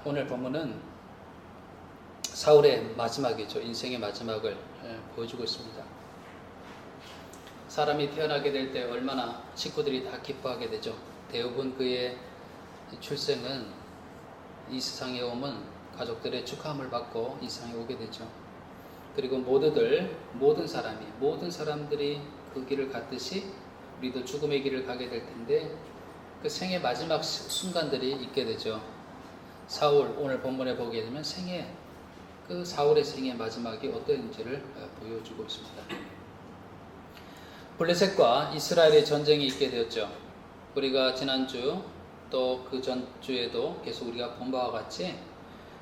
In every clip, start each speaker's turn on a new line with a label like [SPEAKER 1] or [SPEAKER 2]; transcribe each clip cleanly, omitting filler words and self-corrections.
[SPEAKER 1] 오늘 본문은 사울의 마지막이죠. 인생의 마지막을 보여주고 있습니다. 사람이 태어나게 될 때 얼마나 식구들이 다 기뻐하게 되죠. 대부분 그의 출생은 이 세상에 오면 가족들의 축하함을 받고 이 세상에 오게 되죠. 그리고 모든 사람들이 그 길을 갔듯이 우리도 죽음의 길을 가게 될 텐데 그 생의 마지막 순간들이 있게 되죠. 사울, 오늘 본문에 보게 되면 사울의 생의 마지막이 어떤지를 보여주고 있습니다. 블레셋과 이스라엘의 전쟁이 있게 되었죠. 우리가 지난주 또 그 전주에도 계속 우리가 본 바와 같이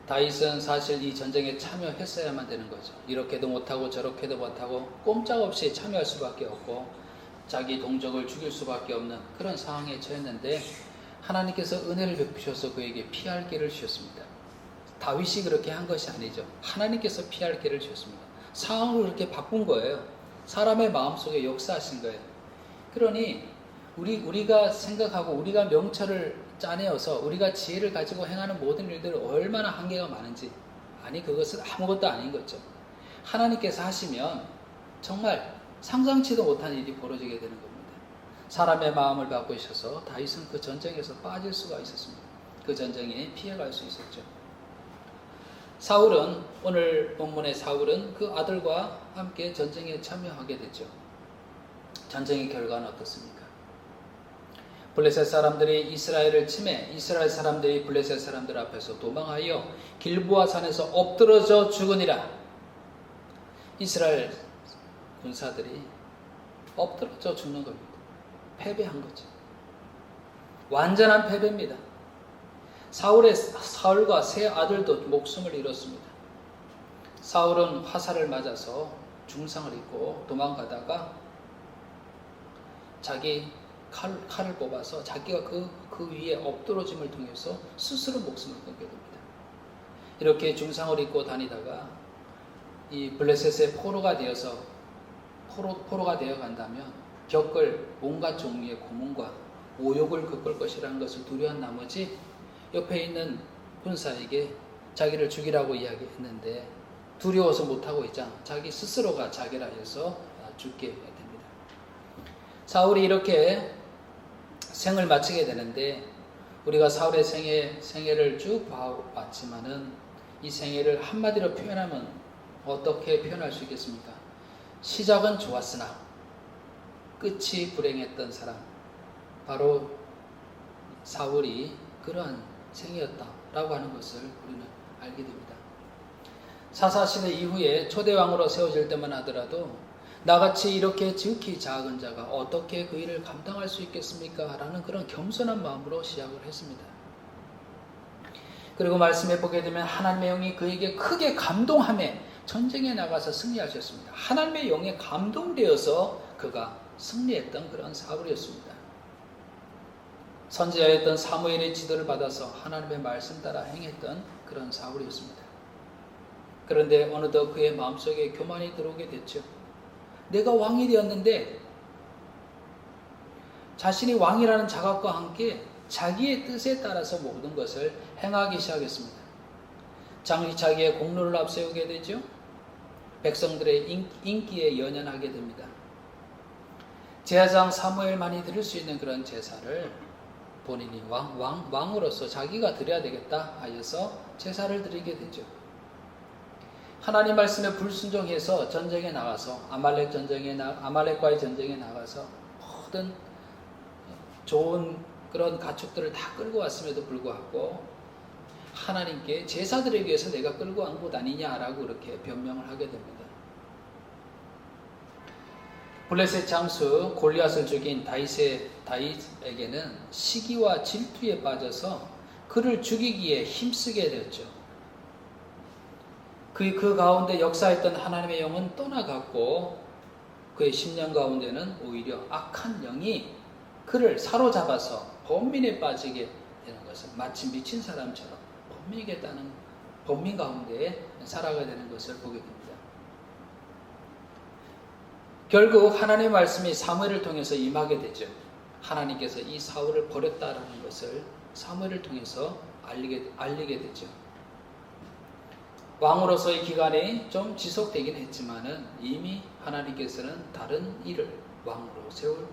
[SPEAKER 1] 다윗은 사실 이 전쟁에 참여했어야만 되는 거죠. 이렇게도 못하고 저렇게도 못하고 꼼짝없이 참여할 수밖에 없고 자기 동족을 죽일 수밖에 없는 그런 상황에 처했는데 하나님께서 은혜를 베푸셔서 그에게 피할 길을 주셨습니다. 다윗이 그렇게 한 것이 아니죠. 하나님께서 피할 길을 주셨습니다. 상황을 그렇게 바꾼 거예요. 사람의 마음속에 역사하신 거예요. 그러니 우리가 생각하고 우리가 명철을 짜내어서 우리가 지혜를 가지고 행하는 모든 일들은 얼마나 한계가 많은지, 아니 그것은 아무것도 아닌 거죠. 하나님께서 하시면 정말 상상치도 못한 일이 벌어지게 되는 겁니다. 사람의 마음을 바꾸셔서 다윗은 그 전쟁에서 빠질 수가 있었습니다. 그 전쟁에 피해갈 수 있었죠. 오늘 본문의 사울은 그 아들과 함께 전쟁에 참여하게 되죠. 전쟁의 결과는 어떻습니까? 블레셋 사람들이 이스라엘을 침해, 이스라엘 사람들이 블레셋 사람들 앞에서 도망하여 길보아 산에서 엎드러져 죽으니라. 이스라엘 군사들이 엎드러져 죽는 겁니다. 패배한 거죠. 완전한 패배입니다. 사울과 세 아들도 목숨을 잃었습니다. 사울은 화살을 맞아서 중상을 입고 도망가다가 자기 칼을 뽑아서 자기가 그 위에 엎드러짐을 통해서 스스로 목숨을 끊게 됩니다. 이렇게 중상을 입고 다니다가 이 블레셋의 포로가 되어 간다면 겪을 온갖 종류의 고문과 모욕을 겪을 것이라는 것을 두려운 나머지 옆에 있는 군사에게 자기를 죽이라고 이야기했는데 두려워서 못하고 있잖아. 자기 스스로가 자기라 해서 죽게 됩니다. 사울이 이렇게 생을 마치게 되는데 우리가 사울의 생애를 쭉 봐왔지만은 이 생애를 한마디로 표현하면 어떻게 표현할 수 있겠습니까? 시작은 좋았으나 끝이 불행했던 사람, 바로 사울이 그러한 생이었다라고 하는 것을 우리는 알게 됩니다. 사사시대 이후에 초대왕으로 세워질 때만 하더라도 나같이 이렇게 지극히 작은 자가 어떻게 그 일을 감당할 수 있겠습니까? 라는 그런 겸손한 마음으로 시작을 했습니다. 그리고 말씀해 보게 되면 하나님의 영이 그에게 크게 감동함에 전쟁에 나가서 승리하셨습니다. 하나님의 영에 감동되어서 그가 승리했던 그런 사울이었습니다. 선지자였던 사무엘의 지도를 받아서 하나님의 말씀 따라 행했던 그런 사울이었습니다. 그런데 어느덧 그의 마음속에 교만이 들어오게 됐죠. 내가 왕이 되었는데 자신이 왕이라는 자각과 함께 자기의 뜻에 따라서 모든 것을 행하기 시작했습니다. 자기의 공로를 앞세우게 되죠. 백성들의 인기에 연연하게 됩니다. 제사장 사무엘만이 드릴 수 있는 그런 제사를 본인이 왕으로서 자기가 드려야 되겠다 하여서 제사를 드리게 되죠. 하나님 말씀에 불순종해서 전쟁에 나가서 아말렉과의 전쟁에 나가서 모든 좋은 그런 가축들을 다 끌고 왔음에도 불구하고 하나님께 제사 드리기 위해서 내가 끌고 온 것 아니냐라고 그렇게 변명을 하게 됩니다. 블레셋 장수 골리앗을 죽인 다윗에게는 시기와 질투에 빠져서 그를 죽이기에 힘쓰게 되었죠. 그 가운데 역사했던 하나님의 영은 떠나갔고 그의 심령 가운데는 오히려 악한 영이 그를 사로잡아서 번민에 빠지게 되는 것을 마치 미친 사람처럼 번민 가운데 살아가게 되는 것을 보게 됩니다. 결국 하나님의 말씀이 사무엘을 통해서 임하게 되죠. 하나님께서 이 사울을 버렸다라는 것을 사무엘을 통해서 알리게 되죠. 왕으로서의 기간이 좀 지속되긴 했지만은 이미 하나님께서는 다른 일을 왕으로 세울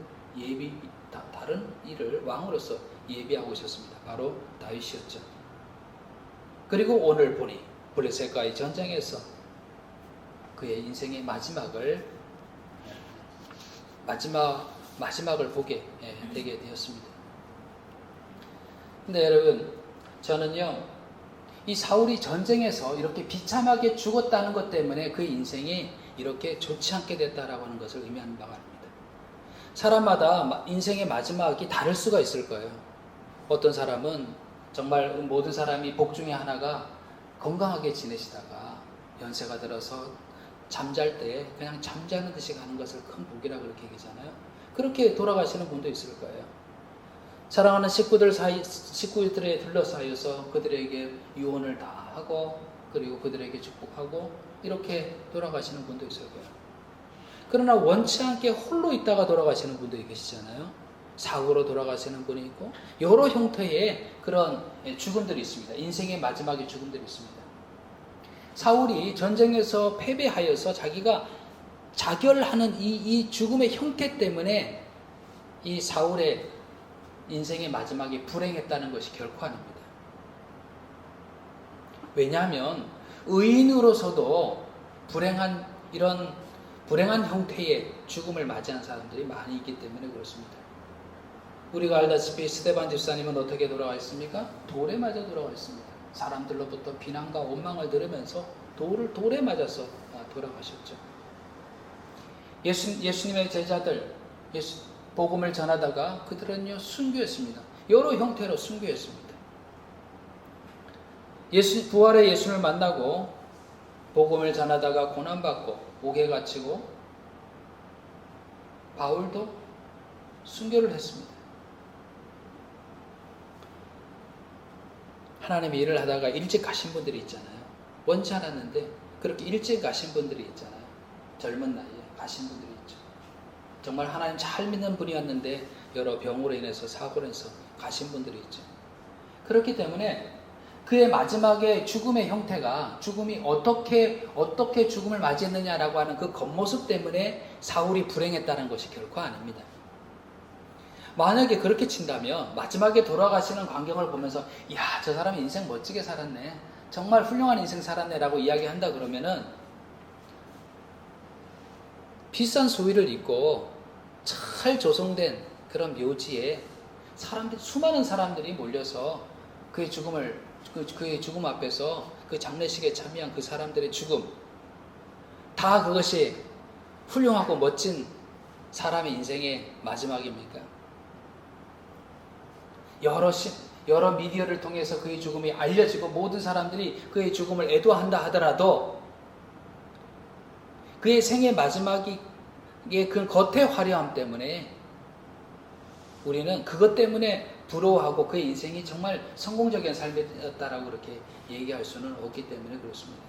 [SPEAKER 1] 다른 일을 왕으로서 예비하고 있었습니다. 바로 다윗이었죠. 그리고 오늘 보니 블레셋과의 전쟁에서 그의 인생의 마지막을 보게 되게 되었습니다. 근데 여러분, 저는요, 이 사울이 전쟁에서 이렇게 비참하게 죽었다는 것 때문에 그의 인생이 이렇게 좋지 않게 됐다라고 하는 것을 의미하는 바가 아닙니다. 사람마다 인생의 마지막이 다를 수가 있을 거예요. 어떤 사람은 정말 모든 사람이 복 중에 하나가 건강하게 지내시다가 연세가 들어서 잠잘 때 그냥 잠자는 듯이 가는 것을 큰 복이라고 그렇게 얘기하잖아요. 그렇게 돌아가시는 분도 있을 거예요. 사랑하는 식구들에 둘러싸여서 그들에게 유언을 다 하고 그리고 그들에게 축복하고 이렇게 돌아가시는 분도 있을 거예요. 그러나 원치 않게 홀로 있다가 돌아가시는 분들이 계시잖아요. 사고로 돌아가시는 분이 있고 여러 형태의 그런 죽음들이 있습니다. 인생의 마지막의 죽음들이 있습니다. 사울이 전쟁에서 패배하여서 자기가 자결하는 이 죽음의 형태 때문에 이 사울의 인생의 마지막이 불행했다는 것이 결코 아닙니다. 왜냐하면 의인으로서도 이런 불행한 형태의 죽음을 맞이한 사람들이 많이 있기 때문에 그렇습니다. 우리가 알다시피 스데반 집사님은 어떻게 돌아가셨습니까? 돌에 맞아 돌아가셨습니다. 사람들로부터 비난과 원망을 들으면서 돌에 맞아서 돌아가셨죠. 예수님의 제자들, 복음을 전하다가 그들은요 순교했습니다. 여러 형태로 순교했습니다. 부활의 예수를 만나고 복음을 전하다가 고난받고 옥에 갇히고 바울도 순교를 했습니다. 하나님의 일을 하다가 일찍 가신 분들이 있잖아요. 원치 않았는데 그렇게 일찍 가신 분들이 있잖아요. 젊은 나이에 가신 분들이 있죠. 정말 하나님 잘 믿는 분이었는데 여러 병으로 인해서 사고로 인해서 가신 분들이 있죠. 그렇기 때문에 그의 마지막에 죽음의 형태가 죽음이 어떻게 죽음을 맞이했느냐라고 하는 그 겉모습 때문에 사울이 불행했다는 것이 결코 아닙니다. 만약에 그렇게 친다면 마지막에 돌아가시는 광경을 보면서 야, 저 사람이 인생 멋지게 살았네. 정말 훌륭한 인생 살았네라고 이야기한다 그러면은 비싼 소위를 입고 잘 조성된 그런 묘지에 수많은 사람들이 몰려서 그의 죽음 앞에서 그 장례식에 참여한 그 사람들의 죽음, 다 그것이 훌륭하고 멋진 사람의 인생의 마지막입니까? 여러 미디어를 통해서 그의 죽음이 알려지고 모든 사람들이 그의 죽음을 애도한다 하더라도 그의 생의 마지막이 그 겉의 화려함 때문에 우리는 그것 때문에 부러워하고 그의 인생이 정말 성공적인 삶이었다라고 그렇게 얘기할 수는 없기 때문에 그렇습니다.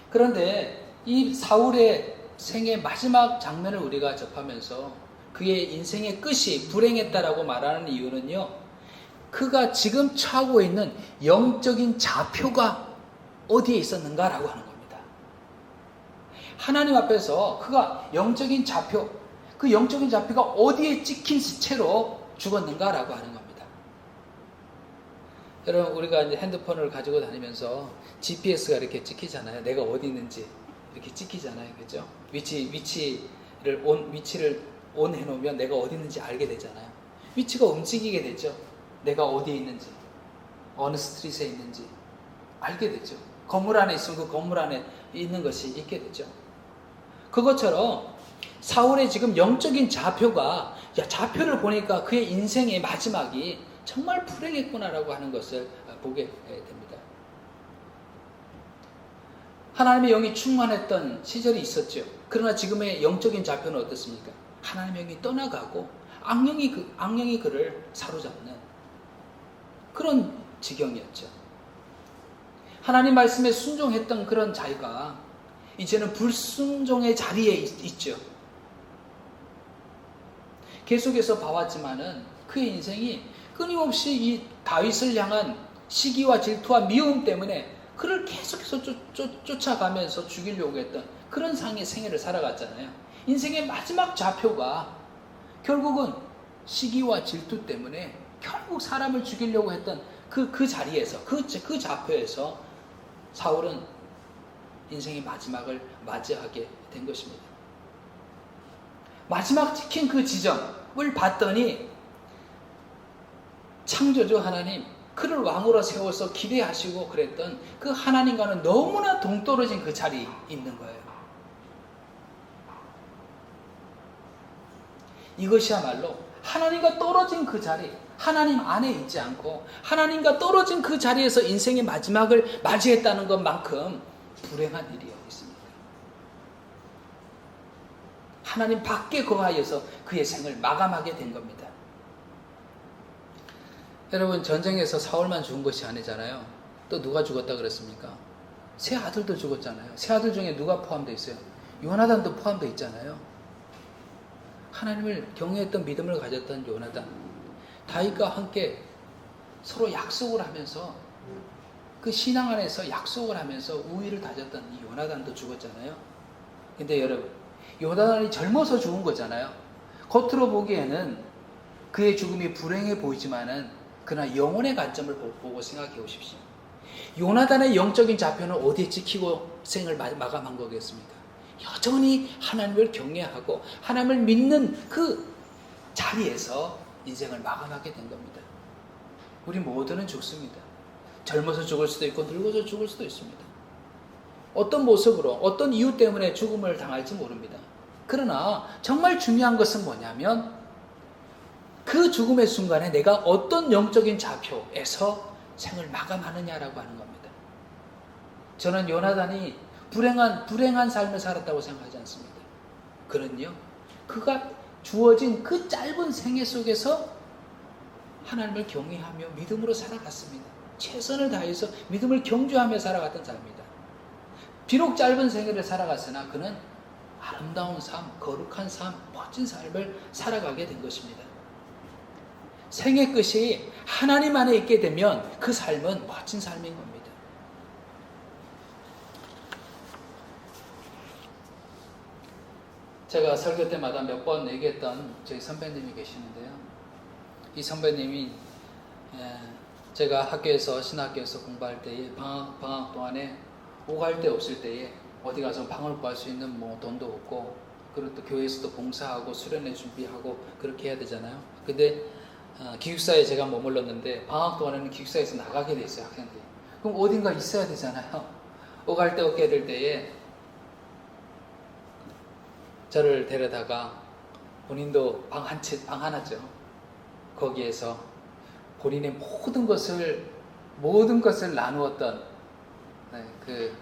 [SPEAKER 1] 그런데 이 사울의 생의 마지막 장면을 우리가 접하면서 그의 인생의 끝이 불행했다라고 말하는 이유는요, 그가 지금 처하고 있는 영적인 좌표가 어디에 있었는가라고 하는 겁니다. 하나님 앞에서 그가 영적인 좌표, 그 영적인 좌표가 어디에 찍힌 채로 죽었는가라고 하는 겁니다. 여러분, 우리가 이제 핸드폰을 가지고 다니면서 GPS가 이렇게 찍히잖아요. 내가 어디 있는지 이렇게 찍히잖아요. 그죠? 위치를 온 해놓으면 내가 어디 있는지 알게 되잖아요. 위치가 움직이게 되죠. 내가 어디에 있는지, 어느 스트릿에 있는지 알게 되죠. 건물 안에 있으면 그 건물 안에 있는 것이 있게 되죠. 그것처럼 사울의 지금 영적인 좌표가, 좌표를 보니까 그의 인생의 마지막이 정말 불행했구나라고 하는 것을 보게 됩니다. 하나님의 영이 충만했던 시절이 있었죠. 그러나 지금의 영적인 좌표는 어떻습니까? 하나님의 영이 떠나가고 악령이 그를 사로잡는 그런 지경이었죠. 하나님 말씀에 순종했던 그런 자가 이제는 불순종의 자리에 있죠. 계속해서 봐왔지만은 그의 인생이 끊임없이 이 다윗을 향한 시기와 질투와 미움 때문에 그를 계속해서 쫓아가면서 죽이려고 했던 그런 상의 생애를 살아갔잖아요. 인생의 마지막 좌표가 결국은 시기와 질투 때문에 결국 사람을 죽이려고 했던 그 자리에서, 그 좌표에서 사울은 인생의 마지막을 맞이하게 된 것입니다. 마지막 찍힌 그 지점을 봤더니 창조주 하나님, 그를 왕으로 세워서 기대하시고 그랬던 그 하나님과는 너무나 동떨어진 그 자리에 있는 거예요. 이것이야말로 하나님과 떨어진 그 자리, 하나님 안에 있지 않고 하나님과 떨어진 그 자리에서 인생의 마지막을 맞이했다는 것만큼 불행한 일이 어디 있습니까? 하나님 밖에 거하여서 그의 생을 마감하게 된 겁니다. 여러분, 전쟁에서 사울만 죽은 것이 아니잖아요. 또 누가 죽었다 그랬습니까? 세 아들도 죽었잖아요. 세 아들 중에 누가 포함되어 있어요? 요나단도 포함되어 있잖아요. 하나님을 경외했던 믿음을 가졌던 요나단, 다윗과 함께 서로 약속을 하면서 그 신앙 안에서 약속을 하면서 우위를 다졌던 이 요나단도 죽었잖아요. 근데 여러분, 요나단이 젊어서 죽은 거잖아요. 겉으로 보기에는 그의 죽음이 불행해 보이지만은 그러나 영혼의 관점을 보고 생각해 보십시오. 요나단의 영적인 좌표는 어디에 찍히고 생을 마감한 거겠습니까? 여전히 하나님을 경외하고 하나님을 믿는 그 자리에서 인생을 마감하게 된 겁니다. 우리 모두는 죽습니다. 젊어서 죽을 수도 있고 늙어서 죽을 수도 있습니다. 어떤 모습으로 어떤 이유 때문에 죽음을 당할지 모릅니다. 그러나 정말 중요한 것은 뭐냐면 그 죽음의 순간에 내가 어떤 영적인 좌표에서 생을 마감하느냐라고 하는 겁니다. 저는 요나단이 불행한 삶을 살았다고 생각하지 않습니다. 그는요, 그가 주어진 그 짧은 생애 속에서 하나님을 경외하며 믿음으로 살아갔습니다. 최선을 다해서 믿음을 경주하며 살아갔던 삶입니다. 비록 짧은 생애를 살아갔으나 그는 아름다운 삶, 거룩한 삶, 멋진 삶을 살아가게 된 것입니다. 생의 끝이 하나님 안에 있게 되면 그 삶은 멋진 삶인 겁니다. 제가 설교 때마다 몇 번 얘기했던 저희 선배님이 계시는데요. 이 선배님이 제가 학교에서 신학교에서 공부할 때에 방학 동안에 오갈 데 없을 때에 어디 가서 방을 구할 수 있는 뭐 돈도 없고, 그리고 또 교회에서도 봉사하고 수련회 준비하고 그렇게 해야 되잖아요. 근데 기숙사에 제가 머물렀는데 방학 동안에는 기숙사에서 나가게 돼 있어요, 학생들이. 그럼 어딘가 있어야 되잖아요. 오갈 데 없게 될 때에 저를 데려다가 본인도 방 하나죠. 거기에서 본인의 모든 것을 나누었던 그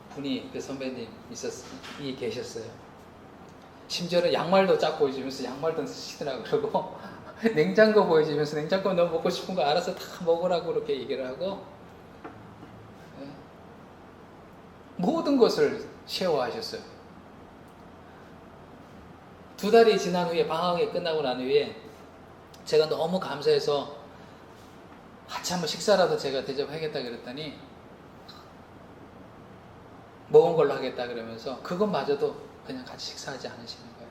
[SPEAKER 1] 분이, 그 선배님 계셨어요. 심지어는 양말도 쫙 보여주면서 양말도 쓰시더라고요. 그러고 냉장고 보여주면서 냉장고 너 먹고 싶은 거 알아서 다 먹으라고 그렇게 얘기를 하고 모든 것을 쉐어하셨어요. 2달이 지난 후에, 방학이 끝나고 난 후에 제가 너무 감사해서 같이 한번 식사라도 제가 대접하겠다 그랬더니 먹은 걸로 하겠다 그러면서 그것마저도 그냥 같이 식사하지 않으시는 거예요.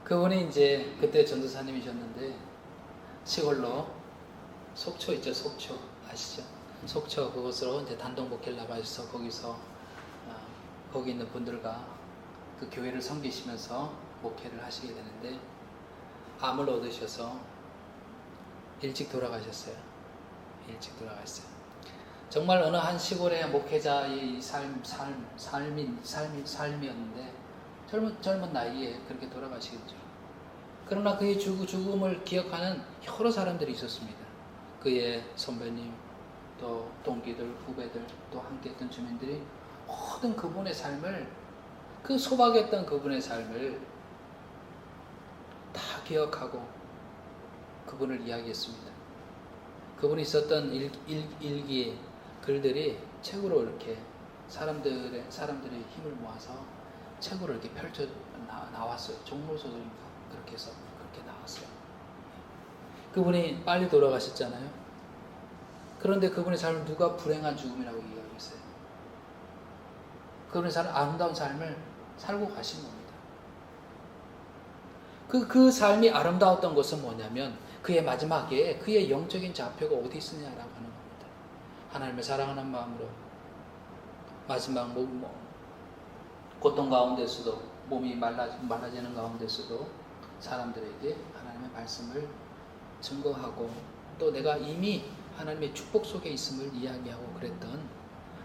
[SPEAKER 1] 그분이 이제 그때 전도사님이셨는데 시골로 속초 있죠, 속초 아시죠? 속초 그곳으로 이제 단독 목회를 나가셔서 거기서 거기 있는 분들과 그 교회를 섬기시면서 목회를 하시게 되는데 암을 얻으셔서 일찍 돌아가셨어요. 일찍 돌아가셨어요. 정말 어느 한 시골의 목회자의 삶이었는데 젊은 나이에 그렇게 돌아가시겠죠. 그러나 그의 죽음을 기억하는 여러 사람들이 있었습니다. 그의 선배님, 또 동기들, 후배들, 또 함께했던 주민들이 모든 그분의 삶을, 그 소박했던 그분의 삶을 다 기억하고 그분을 이야기했습니다. 그분이 썼던 일기 글들이 책으로 이렇게 사람들의 힘을 모아서 책으로 이렇게 펼쳐 나왔어요. 종로소설인가 그렇게 해서 그렇게 나왔어요. 그분이 빨리 돌아가셨잖아요. 그런데 그분의 삶을 누가 불행한 죽음이라고 이야기했어요? 그분의 삶은 아름다운 삶을 살고 가신 겁니다. 그 삶이 아름다웠던 것은 뭐냐면 그의 마지막에 그의 영적인 좌표가 어디 있느냐라고 하는 겁니다. 하나님을 사랑하는 마음으로 마지막 고통 가운데서도 몸이 말라지는 가운데서도 사람들에게 하나님의 말씀을 증거하고 또 내가 이미 하나님의 축복 속에 있음을 이야기하고 그랬던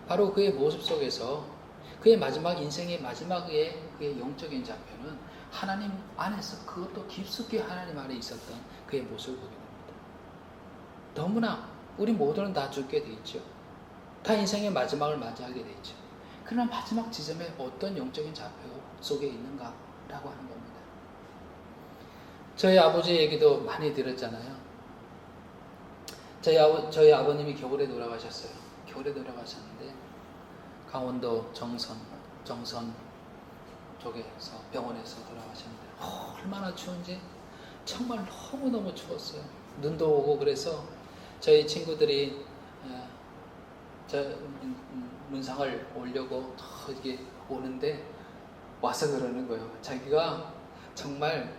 [SPEAKER 1] 바로 그의 모습 속에서 그의 마지막 인생의 마지막에 그의 영적인 좌표는 하나님 안에서 그것도 깊숙이 하나님 안에 있었던 그의 모습을 보게 됩니다. 너무나 우리 모두는 다 죽게 돼 있죠. 다 인생의 마지막을 맞이하게 돼 있죠. 그러나 마지막 지점에 어떤 영적인 좌표 속에 있는가라고 하는 겁니다. 저희 아버지 얘기도 많이 들었잖아요. 저희 아버님이 겨울에 돌아가셨어요. 겨울에 돌아가셨는데 강원도 정선 쪽에서 병원에서 돌아가셨는데 얼마나 추운지 정말 너무너무 추웠어요. 눈도 오고 그래서 저희 친구들이 저 문상을 오려고 이게 오는데 와서 그러는 거예요. 자기가 정말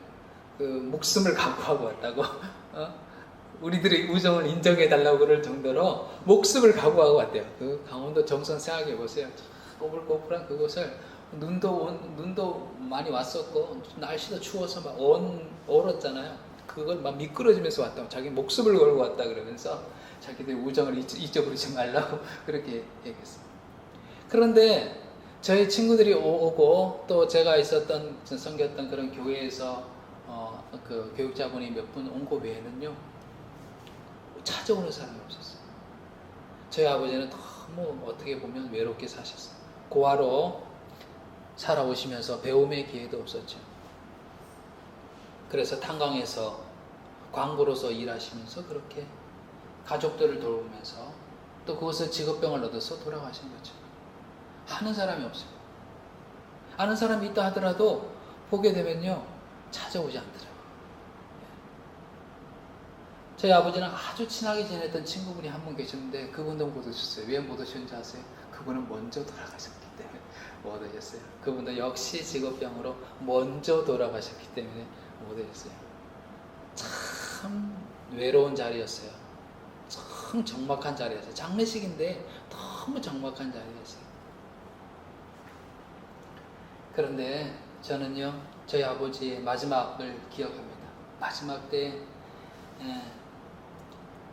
[SPEAKER 1] 그 목숨을 각오하고 왔다고 우리들의 우정을 인정해 달라고 그럴 정도로 목숨을 각오하고 왔대요. 그 강원도 정선 생각해 보세요. 꼬불꼬불한 그곳을 눈도 많이 왔었고 날씨도 추워서 막 얼었잖아요. 그걸 막 미끄러지면서 왔다고 자기 목숨을 걸고 왔다 그러면서 자기들의 우정을 잊어버리지 말라고 그렇게 얘기했어요. 그런데 저희 친구들이 오고 또 제가 섬겼던 그런 교회에서 그 교육자분이 몇 분 온 거 외에는요 찾아오는 사람이 없었어요. 저희 아버지는 너무 어떻게 보면 외롭게 사셨어요. 고아로 살아오시면서 배움의 기회도 없었죠. 그래서 탄광에서 광부로서 일하시면서 그렇게 가족들을 돌보면서 또 그것을 직업병을 얻어서 돌아가신 거죠. 하는 사람이 없어요. 아는 사람이 있다 하더라도 보게 되면요 찾아오지 않더라고요. 저희 아버지는 아주 친하게 지냈던 친구분이 한 분 계셨는데 그분도 못 오셨어요. 왜 못 오셨는지 아세요? 그분은 먼저 돌아가셨기 때문에 못 오셨어요. 그분도 역시 직업병으로 먼저 돌아가셨기 때문에 못 오셨어요. 참 외로운 자리였어요. 참 적막한 자리였어요. 장례식인데 너무 적막한 자리였어요. 그런데 저는요 저희 아버지의 마지막을 기억합니다. 마지막 때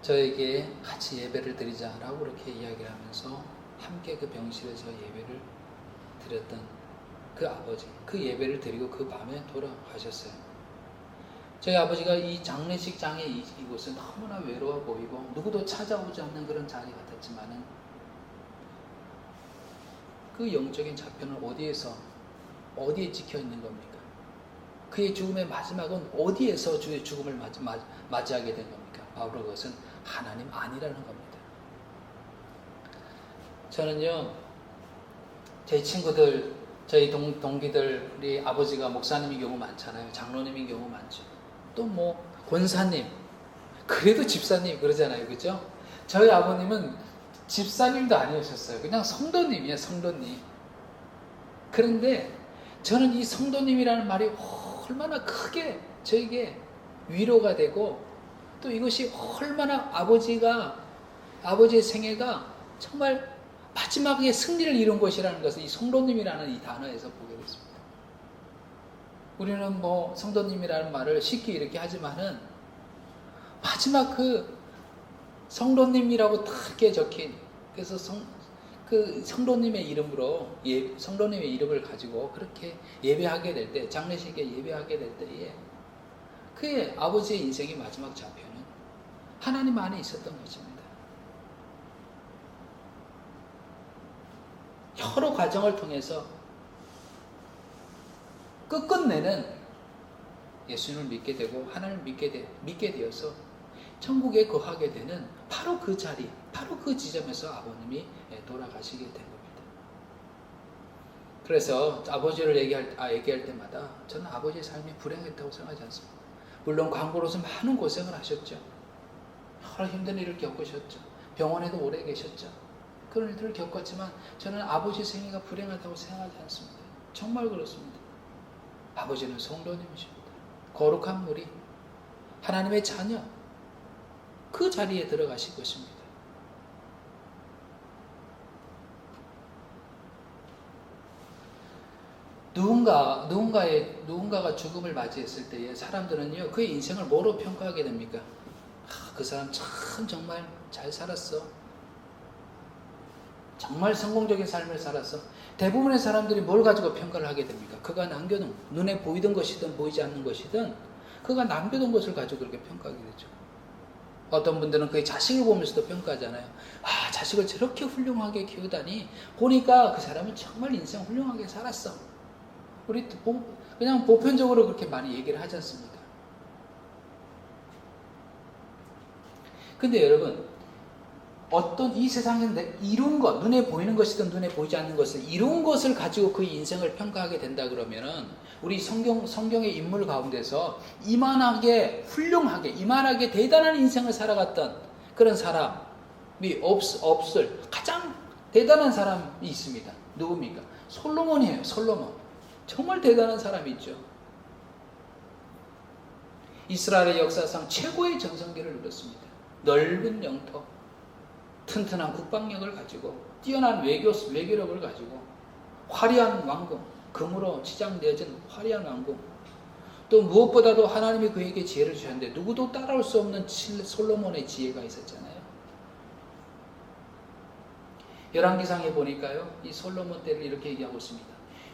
[SPEAKER 1] 저에게 같이 예배를 드리자라고 그렇게 이야기를 하면서 함께 그 병실에서 예배를 드렸던 그 아버지, 그 예배를 드리고 그 밤에 돌아가셨어요. 저희 아버지가 이 장례식장에 이곳은 너무나 외로워 보이고 누구도 찾아오지 않는 그런 자리 같았지만은 그 영적인 좌표는 어디에 찍혀 있는 겁니까? 그의 죽음의 마지막은 어디에서 주의 죽음을 맞이하게 된 겁니까? 바로 그것은 하나님 아니라는 겁니다. 저는요, 제 친구들, 저희 동기들이 아버지가 목사님인 경우 많잖아요. 장로님인 경우 많죠. 또 권사님, 그래도 집사님 그러잖아요. 그죠? 저희 아버님은 집사님도 아니었어요. 그냥 성도님이에요, 성도님. 그런데 저는 이 성도님이라는 말이 얼마나 크게 저에게 위로가 되고 또 이것이 얼마나 아버지의 생애가 정말 마지막에 승리를 이룬 것이라는 것을 이 성도님이라는 이 단어에서 보게 됐습니다. 우리는 성도님이라는 말을 쉽게 이렇게 하지만은 마지막 그 성도님이라고 딱 이렇게 적힌 그래서 그 성도님의 이름을 가지고 그렇게 예배하게 될 때, 장례식에 예배하게 될 때에 그의 아버지의 인생의 마지막 좌표는 하나님 안에 있었던 것입니다. 여러 과정을 통해서 끝끝내는 예수님을 믿게 되고 하나님을 믿게 되어서 천국에 거하게 되는 바로 그 자리, 바로 그 지점에서 아버님이 돌아가시게 된 겁니다. 그래서 아버지를 얘기할 때마다 저는 아버지의 삶이 불행했다고 생각하지 않습니다. 물론 광고로서 많은 고생을 하셨죠. 여러 힘든 일을 겪으셨죠. 병원에도 오래 계셨죠. 그런 일들을 겪었지만 저는 아버지 생애가 불행하다고 생각하지 않습니다. 정말 그렇습니다. 아버지는 성도님이십니다. 거룩한 무리, 하나님의 자녀, 그 자리에 들어가실 것입니다. 누군가가 죽음을 맞이했을 때에 사람들은요, 그의 인생을 뭐로 평가하게 됩니까? 그 사람 참 정말 잘 살았어. 정말 성공적인 삶을 살았어. 대부분의 사람들이 뭘 가지고 평가를 하게 됩니까? 그가 남겨둔, 눈에 보이던 것이든 보이지 않는 것이든 그가 남겨둔 것을 가지고 그렇게 평가하게 되죠. 어떤 분들은 그의 자식을 보면서도 평가하잖아요. 자식을 저렇게 훌륭하게 키우다니 보니까 그 사람은 정말 인생 훌륭하게 살았어. 우리 그냥 보편적으로 그렇게 많이 얘기를 하지 않습니까? 근데 여러분, 어떤 이 세상에 이룬 것, 눈에 보이는 것이든 눈에 보이지 않는 것을 이룬 것을 가지고 그 인생을 평가하게 된다 그러면은 우리 성경의 인물 가운데서 이만하게 훌륭하게, 이만하게 대단한 인생을 살아갔던 그런 사람이 없을 가장 대단한 사람이 있습니다. 누굽니까? 솔로몬이에요. 솔로몬. 정말 대단한 사람이 있죠. 이스라엘의 역사상 최고의 전성기를 누렸습니다. 넓은 영토, 튼튼한 국방력을 가지고 뛰어난 외교력을 가지고 화려한 왕궁, 금으로 치장되어진 화려한 왕궁, 또 무엇보다도 하나님이 그에게 지혜를 주셨는데 누구도 따라올 수 없는 솔로몬의 지혜가 있었잖아요. 열왕기상에 보니까요, 이 솔로몬 때를 이렇게 얘기하고 있습니다.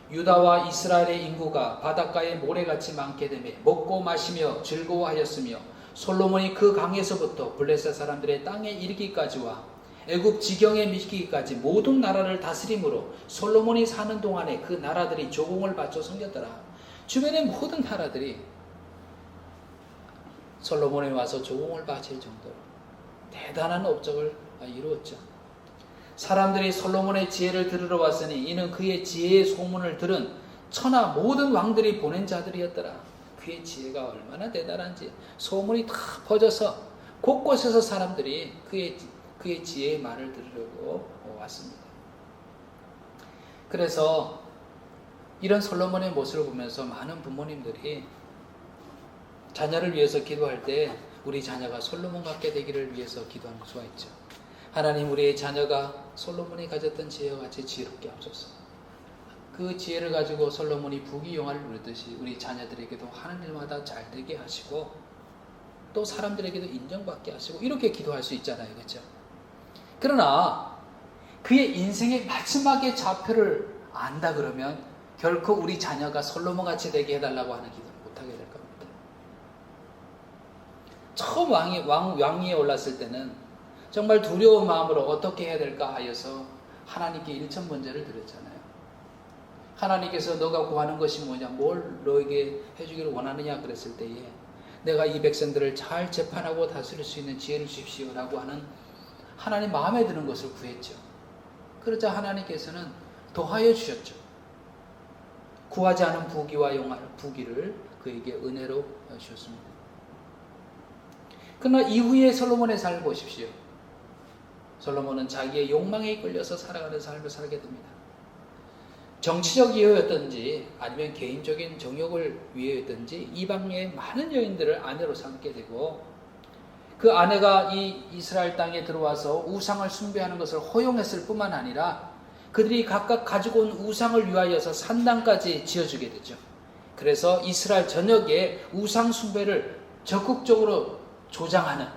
[SPEAKER 1] 유다와 이스라엘의 인구가 바닷가에 모래같이 많게 되며 먹고 마시며 즐거워하였으며 솔로몬이 그 강에서부터 블레셋 사람들의 땅에 이르기까지와 애굽 지경에 미치기까지 모든 나라를 다스림으로 솔로몬이 사는 동안에 그 나라들이 조공을 바쳐 섬겼더라. 주변의 모든 나라들이 솔로몬에 와서 조공을 바칠 정도로 대단한 업적을 이루었죠. 사람들이 솔로몬의 지혜를 들으러 왔으니 이는 그의 지혜의 소문을 들은 천하 모든 왕들이 보낸 자들이었더라. 그의 지혜가 얼마나 대단한지 소문이 다 퍼져서 곳곳에서 사람들이 그의 지혜의 말을 들으려고 왔습니다. 그래서 이런 솔로몬의 모습을 보면서 많은 부모님들이 자녀를 위해서 기도할 때 우리 자녀가 솔로몬 같게 되기를 위해서 기도하는 수가 있죠. 하나님, 우리의 자녀가 솔로몬이 가졌던 지혜와 같이 지혜롭게 하옵소서. 그 지혜를 가지고 솔로몬이 부귀영화를 누리듯이 우리 자녀들에게도 하는 일마다 잘 되게 하시고 또 사람들에게도 인정받게 하시고 이렇게 기도할 수 있잖아요. 그렇죠? 그러나 그의 인생의 마지막의 좌표를 안다 그러면 결코 우리 자녀가 솔로몬같이 되게 해달라고 하는 기도를 못하게 될 겁니다. 처음 왕위에 올랐을 때는 정말 두려운 마음으로 어떻게 해야 될까 하여서 하나님께 일천번제를 드렸잖아요. 하나님께서 너가 구하는 것이 뭐냐, 뭘 너에게 해주기를 원하느냐 그랬을 때에 내가 이 백성들을 잘 재판하고 다스릴 수 있는 지혜를 주십시오 라고 하는 하나님 마음에 드는 것을 구했죠. 그러자 하나님께서는 더하여 주셨죠. 구하지 않은 부귀를 그에게 은혜로 주셨습니다. 그러나 이후에 솔로몬의 삶을 보십시오. 솔로몬은 자기의 욕망에 이끌려서 살아가는 삶을 살게 됩니다. 정치적 이유였든지 아니면 개인적인 정욕을 위해였든지 이방의 많은 여인들을 아내로 삼게 되고 그 아내가 이 이스라엘 땅에 들어와서 우상을 숭배하는 것을 허용했을 뿐만 아니라 그들이 각각 가지고 온 우상을 위하여서 산당까지 지어주게 되죠. 그래서 이스라엘 전역에 우상 숭배를 적극적으로 조장하는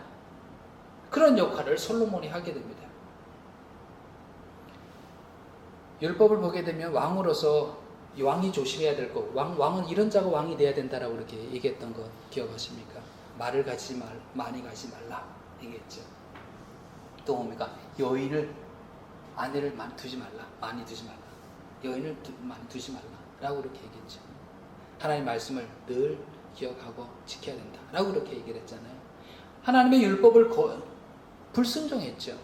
[SPEAKER 1] 그런 역할을 솔로몬이 하게 됩니다. 율법을 보게 되면 왕으로서 이 왕이 조심해야 될 것, 왕은 이런 자가 왕이 돼야 된다라고 이렇게 얘기했던 거 기억하십니까? 말을 많이 가지 말라 얘기했죠. 또 뭡니까? 아내를 많이 두지 말라. 여인을 많이 두지 말라라고 이렇게 얘기했죠. 하나님의 말씀을 늘 기억하고 지켜야 된다라고 이렇게 얘기를 했잖아요. 하나님의 율법을 불순종했죠.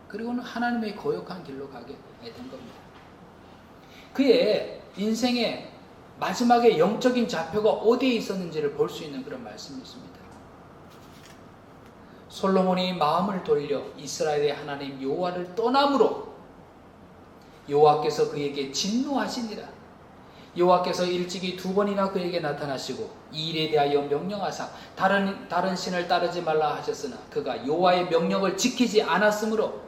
[SPEAKER 1] 그리고는 하나님의 거역한 길로 가게 된 겁니다. 그의 인생의 마지막에 영적인 좌표가 어디에 있었는지를 볼 수 있는 그런 말씀이 있습니다. 솔로몬이 마음을 돌려 이스라엘의 하나님 여호와를 떠남으로 여호와께서 그에게 진노하시니라. 여호와께서 일찍이 2번이나 그에게 나타나시고 이 일에 대하여 명령하사 다른 신을 따르지 말라 하셨으나 그가 여호와의 명령을 지키지 않았으므로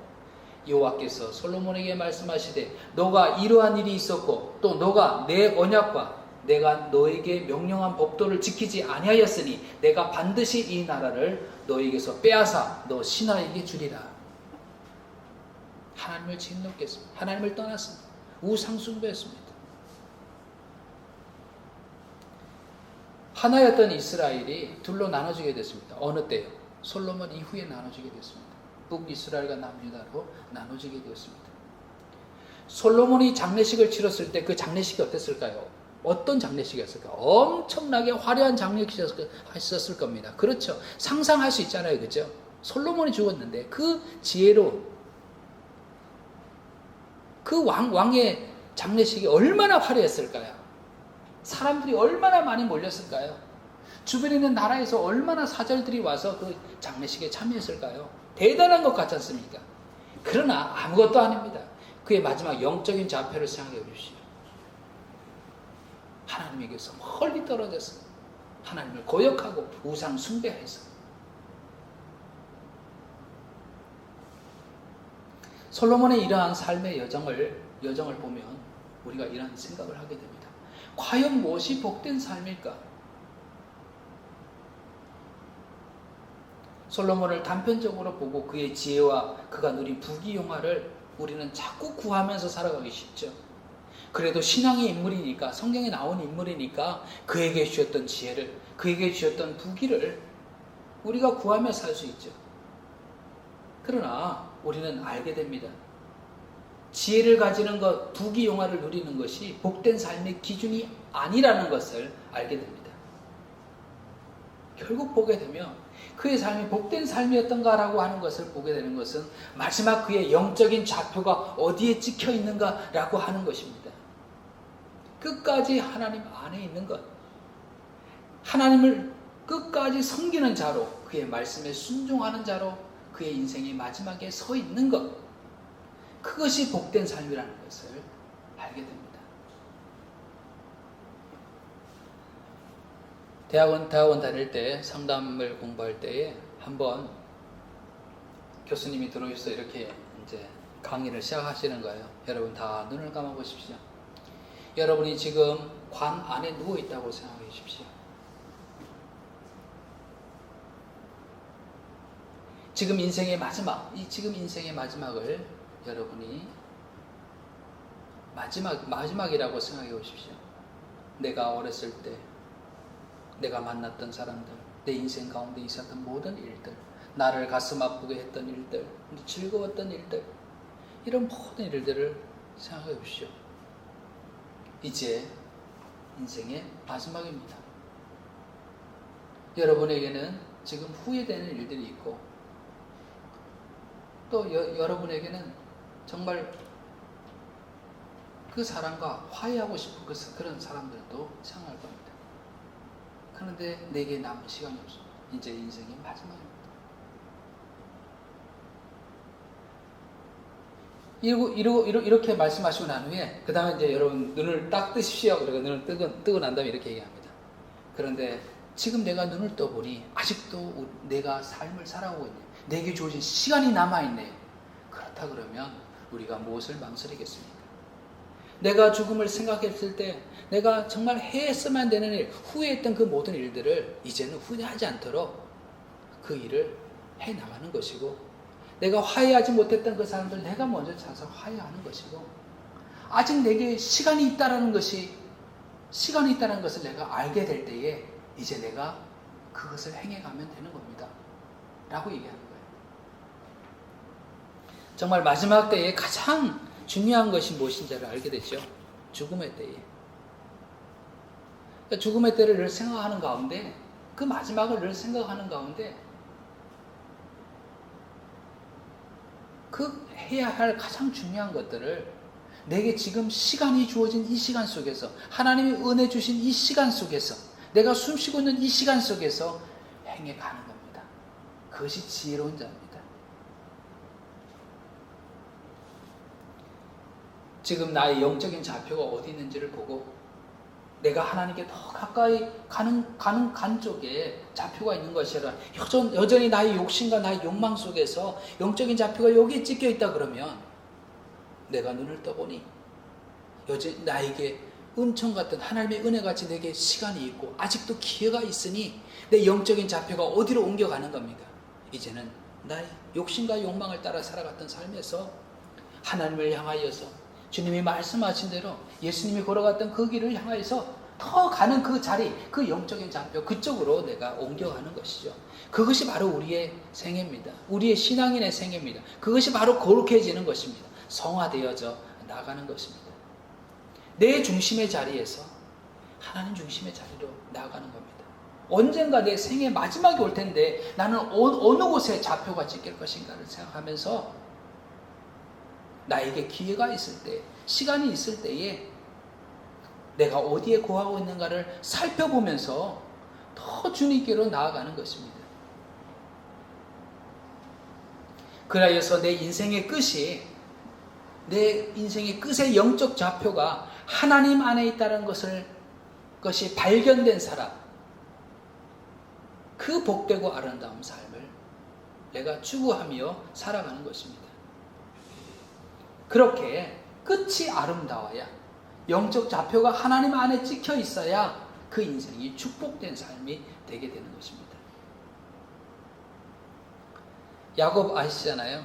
[SPEAKER 1] 여호와께서 솔로몬에게 말씀하시되 너가 이러한 일이 있었고 또 너가 내 언약과 내가 너에게 명령한 법도를 지키지 아니하였으니 내가 반드시 이 나라를 너에게서 빼앗아 너 신하에게 주리라. 하나님을 진노했습니다. 하나님을 떠났습니다. 우상숭배했습니다. 하나였던 이스라엘이 둘로 나눠지게 됐습니다. 어느 때요? 솔로몬 이후에 나눠지게 됐습니다. 북이스라엘과 남유다로 나눠지게 되었습니다. 솔로몬이 장례식을 치렀을 때 그 장례식이 어땠을까요? 어떤 장례식이었을까? 엄청나게 화려한 장례식이었을 겁니다. 그렇죠. 상상할 수 있잖아요. 그죠? 솔로몬이 죽었는데 그 지혜로 그 왕의 장례식이 얼마나 화려했을까요? 사람들이 얼마나 많이 몰렸을까요? 주변에 있는 나라에서 얼마나 사절들이 와서 그 장례식에 참여했을까요? 대단한 것 같지 않습니까? 그러나 아무것도 아닙니다. 그의 마지막 영적인 좌표를 생각해 보십시오. 하나님에게서 멀리 떨어져서 하나님을 거역하고 우상 숭배해서 솔로몬의 이러한 삶의 여정을 보면 우리가 이러한 생각을 하게 됩니다. 과연 무엇이 복된 삶일까? 솔로몬을 단편적으로 보고 그의 지혜와 그가 누린 부귀영화를 우리는 자꾸 구하면서 살아가기 쉽죠. 그래도 신앙의 인물이니까, 성경에 나온 인물이니까 그에게 주셨던 지혜를, 그에게 주셨던 부귀를 우리가 구하며 살 수 있죠. 그러나 우리는 알게 됩니다. 지혜를 가지는 것, 부귀영화를 누리는 것이 복된 삶의 기준이 아니라는 것을 알게 됩니다. 결국 보게 되면 그의 삶이 복된 삶이었던가라고 하는 것을 보게 되는 것은 마지막 그의 영적인 좌표가 어디에 찍혀 있는가라고 하는 것입니다. 끝까지 하나님 안에 있는 것, 하나님을 끝까지 섬기는 자로, 그의 말씀에 순종하는 자로 그의 인생의 마지막에 서 있는 것, 그것이 복된 삶이라는 것을 알게 됩니다. 대학원 다닐 때 상담을 공부할 때에 한번 교수님이 들어오셔서 이렇게 이제 강의를 시작하시는 거예요. 여러분 다 눈을 감아 보십시오. 여러분이 지금 관 안에 누워 있다고 생각해 주십시오. 지금 인생의 마지막을 여러분이 마지막이라고 생각해 보십시오. 내가 어렸을 때 내가 만났던 사람들, 내 인생 가운데 있었던 모든 일들, 나를 가슴 아프게 했던 일들, 즐거웠던 일들, 이런 모든 일들을 생각해 보십시오. 이제 인생의 마지막입니다. 여러분에게는 지금 후회되는 일들이 있고 또 여러분에게는 정말 그 사람과 화해하고 싶은 그런 사람들도 생각할 겁니다. 그런데 내게 남은 시간이 없습니다. 이제 인생의 마지막입니다. 이렇게 말씀하시고 난 후에 그 다음에 이제 여러분 눈을 딱 뜨십시오. 그리고 눈을 뜨고 난 다음에 이렇게 얘기합니다. 그런데 지금 내가 눈을 떠보니 아직도 내가 삶을 살아오고 있네. 내게 주어진 시간이 남아있네. 그렇다 그러면 우리가 무엇을 망설이겠습니까? 내가 죽음을 생각했을 때 내가 정말 했으면 되는 일, 후회했던 그 모든 일들을 이제는 후회하지 않도록 그 일을 해나가는 것이고, 내가 화해하지 못했던 그 사람들 내가 먼저 찾아서 화해하는 것이고, 아직 내게 시간이 있다는 것을 내가 알게 될 때에 이제 내가 그것을 행해가면 되는 겁니다 라고 얘기하는 거예요. 정말 마지막 때에 가장 중요한 것이 무엇인지를 알게 됐죠. 죽음의 때에. 그러니까 죽음의 때를 늘 생각하는 가운데, 그 마지막을 늘 생각하는 가운데 그 해야 할 가장 중요한 것들을 내게 지금 시간이 주어진 이 시간 속에서, 하나님이 은혜 주신 이 시간 속에서, 내가 숨쉬고 있는 이 시간 속에서 행해가는 겁니다. 그것이 지혜로운 자입니다. 지금 나의 영적인 좌표가 어디 있는지를 보고 내가 하나님께 더 가까이 간 쪽에 좌표가 있는 것이 아니라 여전히 나의 욕심과 나의 욕망 속에서 영적인 좌표가 여기에 찍혀 있다 그러면 내가 눈을 떠보니 여전히 나에게 은총 같은 하나님의 은혜같이 내게 시간이 있고 아직도 기회가 있으니 내 영적인 좌표가 어디로 옮겨가는 겁니까? 이제는 나의 욕심과 욕망을 따라 살아갔던 삶에서 하나님을 향하여서 주님이 말씀하신 대로 예수님이 걸어갔던 그 길을 향하여서 더 가는 그 자리, 그 영적인 좌표 그쪽으로 내가 옮겨가는 것이죠. 그것이 바로 우리의 생애입니다. 우리의 신앙인의 생애입니다. 그것이 바로 거룩해지는 것입니다. 성화되어져 나가는 것입니다. 내 중심의 자리에서 하나님 중심의 자리로 나아가는 겁니다. 언젠가 내 생의 마지막이 올 텐데 나는 어느 곳에 좌표가 찍힐 것인가를 생각하면서 나에게 기회가 있을 때, 시간이 있을 때에 내가 어디에 고하고 있는가를 살펴보면서 더 주님께로 나아가는 것입니다. 그라여서 내 인생의 끝의 영적 좌표가 하나님 안에 있다는 것이 발견된 사람, 그 복되고 아름다운 삶을 내가 추구하며 살아가는 것입니다. 그렇게 끝이 아름다워야 영적 좌표가 하나님 안에 찍혀 있어야 그 인생이 축복된 삶이 되게 되는 것입니다. 야곱 아시잖아요.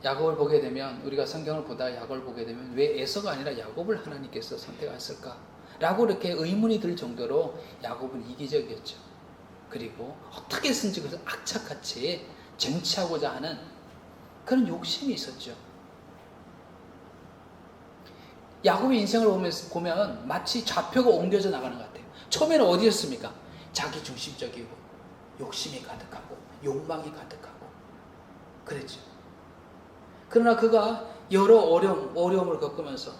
[SPEAKER 1] 야곱을 보게 되면 우리가 성경을 보다 야곱을 보게 되면 왜 에서가 아니라 야곱을 하나님께서 선택하셨을까? 라고 이렇게 의문이 들 정도로 야곱은 이기적이었죠. 그리고 어떻게 해서든지 그것을 악착같이 쟁취하고자 하는 그런 욕심이 있었죠. 야곱의 인생을 보면 마치 좌표가 옮겨져 나가는 것 같아요. 처음에는 어디였습니까? 자기 중심적이고 욕심이 가득하고 욕망이 가득하고 그랬죠. 그러나 그가 여러 어려움을 겪으면서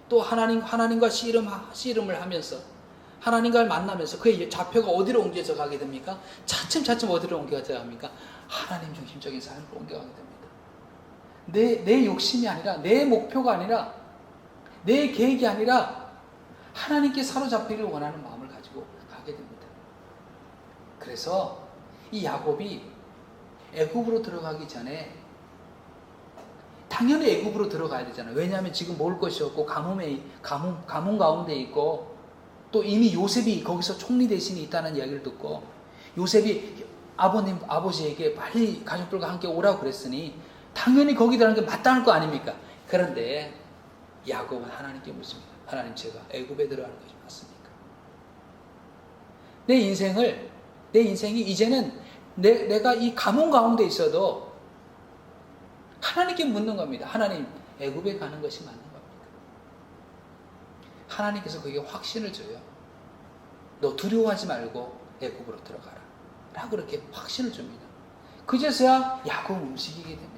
[SPEAKER 1] 또 하나님과 씨름을 하면서 하나님과를 만나면서 그의 좌표가 어디로 옮겨져 가게 됩니까? 차츰차츰 어디로 옮겨져 갑니까? 하나님 중심적인 삶으로 옮겨가게 됩니다. 내 욕심이 아니라 내 목표가 아니라 내 계획이 아니라 하나님께 사로잡히기를 원하는 마음을 가지고 가게 됩니다. 그래서 이 야곱이 애굽으로 들어가기 전에 당연히 애굽으로 들어가야 되잖아요. 왜냐하면 지금 먹을 것이 없고 가뭄 가운데 있고 또 이미 요셉이 거기서 총리 대신이 있다는 이야기를 듣고 요셉이 아버지에게 빨리 가족들과 함께 오라고 그랬으니 당연히 거기 들어가는 게 마땅할 거 아닙니까? 그런데 야곱은 하나님께 묻습니다. 하나님, 제가 애굽에 들어가는 것이 맞습니까? 내 인생이 이제는 내가 이 가뭄 가운데 있어도 하나님께 묻는 겁니다. 하나님, 애굽에 가는 것이 맞는 겁니까? 하나님께서 그에게 확신을 줘요. 너 두려워하지 말고 애굽으로 들어가라 라고 그렇게 확신을 줍니다. 그제서야 야곱은 움직이게 됩니다.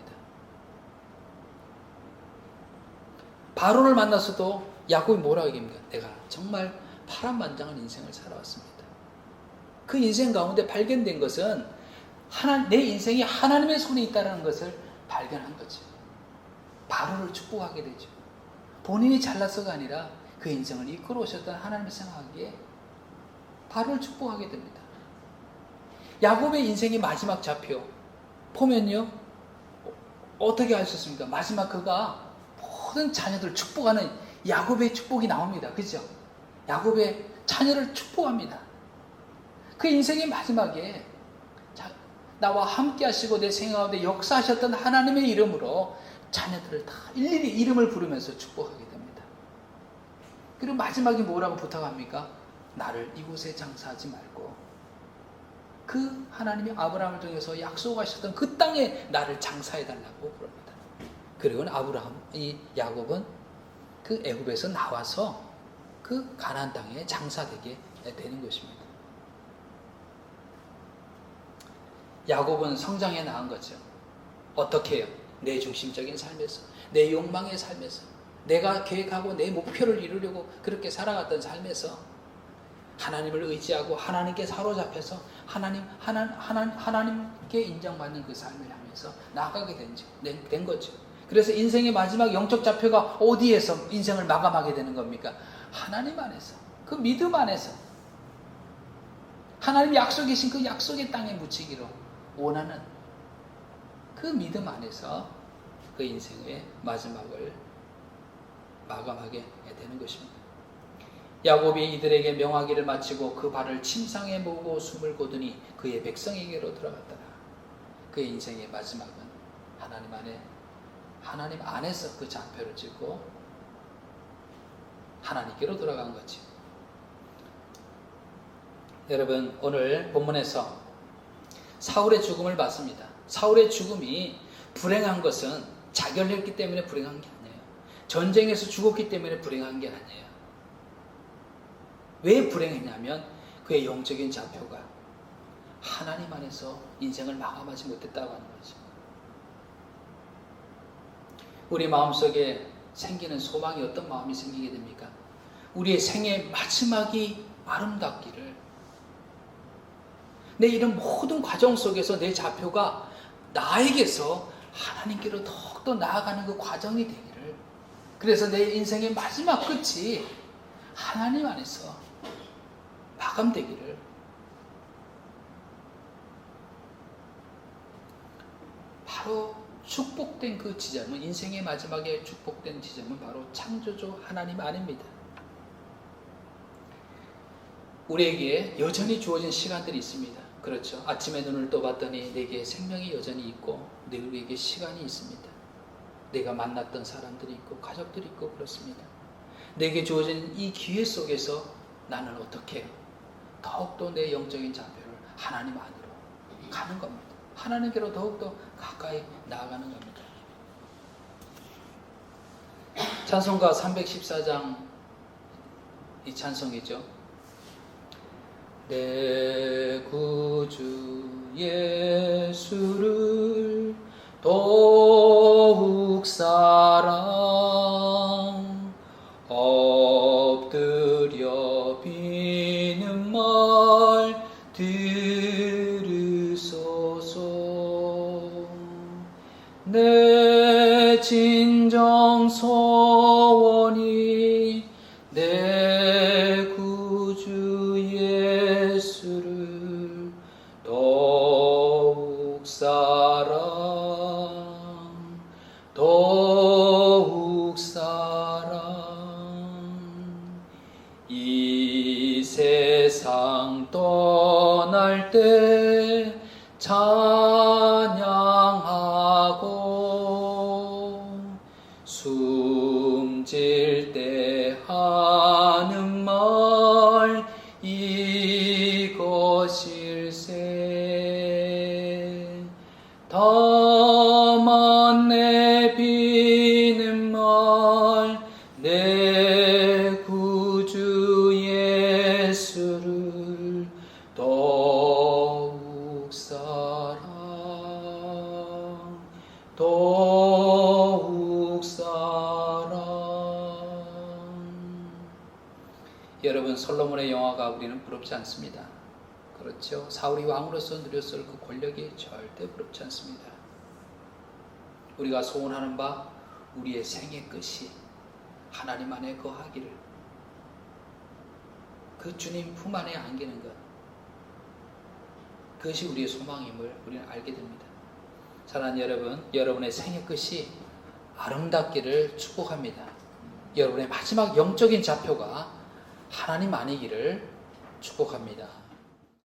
[SPEAKER 1] 바로를 만났어도 야곱이 뭐라고 얘기합니까? 내가 정말 파란만장한 인생을 살아왔습니다. 그 인생 가운데 발견된 것은 내 인생이 하나님의 손에 있다는 것을 발견한 거죠. 바로를 축복하게 되죠. 본인이 잘나서가 아니라 그 인생을 이끌어 오셨던 하나님을 생각하기에 바로를 축복하게 됩니다. 야곱의 인생의 마지막 좌표 보면요, 어떻게 하셨습니까? 마지막 그가 모든 자녀들을 축복하는 야곱의 축복이 나옵니다. 그죠? 야곱의 자녀를 축복합니다. 그 인생의 마지막에 나와 함께 하시고 내 생애 가운데 역사하셨던 하나님의 이름으로 자녀들을 다 일일이 이름을 부르면서 축복하게 됩니다. 그리고 마지막에 뭐라고 부탁합니까? 나를 이곳에 장사하지 말고 그 하나님이 아브라함을 통해서 약속하셨던 그 땅에 나를 장사해달라고 그럽니다. 그리고 이 야곱은 그 애굽에서 나와서 그 가나안 땅에 장사되게 되는 것입니다. 야곱은 성장해 나간 거죠. 어떻게 해요? 내 중심적인 삶에서, 내 욕망의 삶에서, 내가 계획하고 내 목표를 이루려고 그렇게 살아갔던 삶에서 하나님을 의지하고 하나님께 사로잡혀서 하나님께 인정받는 그 삶을 향해서 나아가게 된 거죠. 그래서 인생의 마지막 영적 좌표가 어디에서 인생을 마감하게 되는 겁니까? 하나님 안에서, 그 믿음 안에서, 하나님 약속이신 그 약속의 땅에 묻히기로 원하는 그 믿음 안에서 그 인생의 마지막을 마감하게 되는 것입니다. 야곱이 이들에게 명하기를 마치고 그 발을 침상에 모으고 숨을 거두니 그의 백성에게로 돌아갔더라. 그의 인생의 마지막은 하나님 안에서 그 좌표를 찍고 하나님께로 돌아간 거지. 여러분, 오늘 본문에서 사울의 죽음을 봤습니다. 사울의 죽음이 불행한 것은 자결했기 때문에 불행한 게 아니에요. 전쟁에서 죽었기 때문에 불행한 게 아니에요. 왜 불행했냐면 그의 영적인 좌표가 하나님 안에서 인생을 마감하지 못했다고 하는 거죠. 우리 마음속에 생기는 소망이 어떤 마음이 생기게 됩니까? 우리의 생의 마지막이 아름답기를, 내 이런 모든 과정 속에서 내 좌표가 나에게서 하나님께로 더욱더 나아가는 그 과정이 되기를, 그래서 내 인생의 마지막 끝이 하나님 안에서 마감되기를, 바로 축복된 그 지점은, 인생의 마지막에 축복된 지점은 바로 창조주 하나님 안입니다. 우리에게 여전히 주어진 시간들이 있습니다. 그렇죠. 아침에 눈을 떠봤더니 내게 생명이 여전히 있고 우리에게 시간이 있습니다. 내가 만났던 사람들이 있고 가족들이 있고 그렇습니다. 내게 주어진 이 기회 속에서 나는 어떻게 더욱더 내 영적인 좌표를 하나님 안으로 가는 겁니다. 하나님께로 더욱더 가까이 나아가는 겁니다. 찬송가 314장 이 찬송이죠. 내 구주 예수를 더욱 사랑 엎드려 비는 말 들으소서. 내 진정 소원이 내 구주 예수를 더욱 사랑 더욱 사랑. 이 세상 떠날 때 찬양하고 숨질 때 하는 말 이것일세. 다만 내 비는 말 내 구주 예수를 더욱 사랑 더욱 사랑. 여러분, 솔로몬의 영화가 우리는 부럽지 않습니다. 그렇죠. 사울이 왕으로서 누렸을 그 권력이 절대 부럽지 않습니다. 우리가 소원하는 바 우리의 생의 끝이 하나님 안에 거하기를, 그 주님 품 안에 안기는 것, 그것이 우리의 소망임을 우리는 알게 됩니다. 사랑하는 여러분, 여러분의 생의 끝이 아름답기를 축복합니다. 여러분의 마지막 영적인 좌표가 하나님 안이기를 축복합니다.